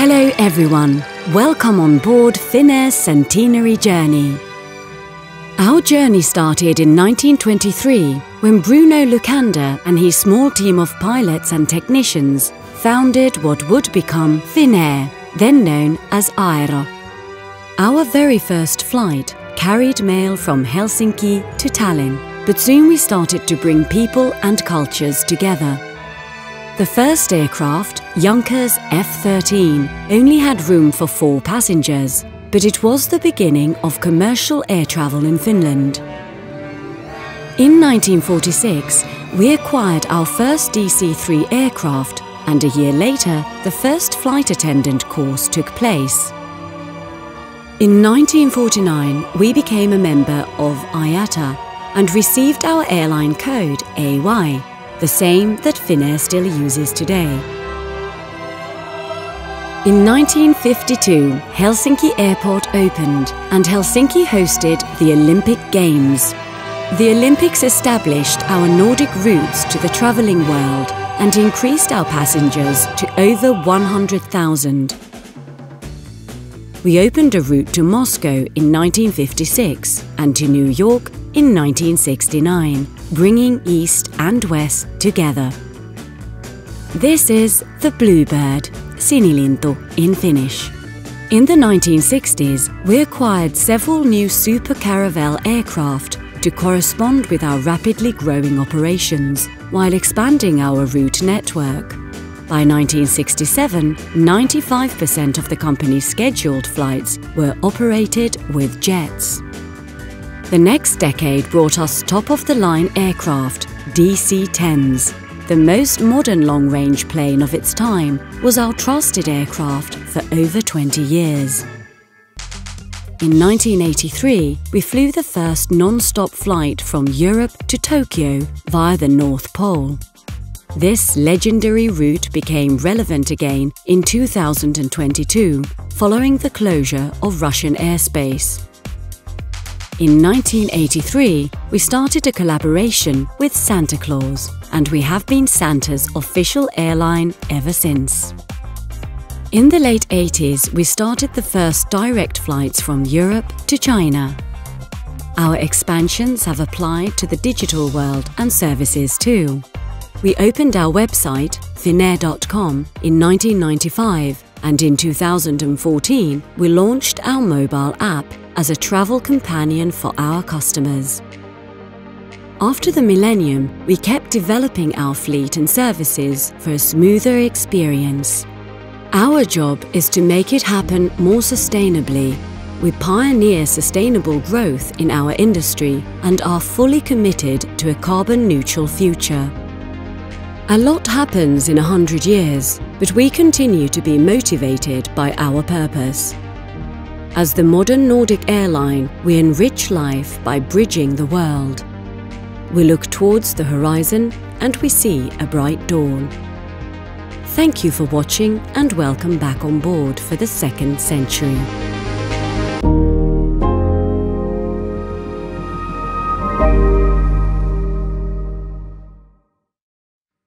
Hello everyone, welcome on board Finnair's centenary journey. Our journey started in 1923 when Bruno Lucander and his small team of pilots and technicians founded what would become Finnair, then known as Aero. Our very first flight carried mail from Helsinki to Tallinn, but soon we started to bring people and cultures together. The first aircraft, Junkers F-13, only had room for 4 passengers, but it was the beginning of commercial air travel in Finland. In 1946, we acquired our first DC-3 aircraft, and a year later, the first flight attendant course took place. In 1949, we became a member of IATA and received our airline code AY, the same that Finnair still uses today. In 1952, Helsinki Airport opened and Helsinki hosted the Olympic Games. The Olympics established our Nordic roots to the travelling world and increased our passengers to over 100,000. We opened a route to Moscow in 1956 and to New York in 1969, bringing East and West together. This is the Bluebird, sinilintu in Finnish. In the 1960s, we acquired several new Super Caravelle aircraft to correspond with our rapidly growing operations, while expanding our route network. By 1967, 95% of the company's scheduled flights were operated with jets. The next decade brought us top-of-the-line aircraft, DC-10s. The most modern long-range plane of its time was our trusted aircraft for over 20 years. In 1983, we flew the first non-stop flight from Europe to Tokyo via the North Pole. This legendary route became relevant again in 2022, following the closure of Russian airspace. In 1983, we started a collaboration with Santa Claus, and we have been Santa's official airline ever since. In the late 80s, we started the first direct flights from Europe to China. Our expansions have applied to the digital world and services too. We opened our website, finnair.com, in 1995, and in 2014, we launched our mobile app as a travel companion for our customers. After the millennium, we kept developing our fleet and services for a smoother experience. Our job is to make it happen more sustainably. We pioneer sustainable growth in our industry and are fully committed to a carbon-neutral future. A lot happens in 100 years, but we continue to be motivated by our purpose. As the modern Nordic airline, we enrich life by bridging the world. We look towards the horizon and we see a bright dawn. Thank you for watching and welcome back on board for the 2nd century.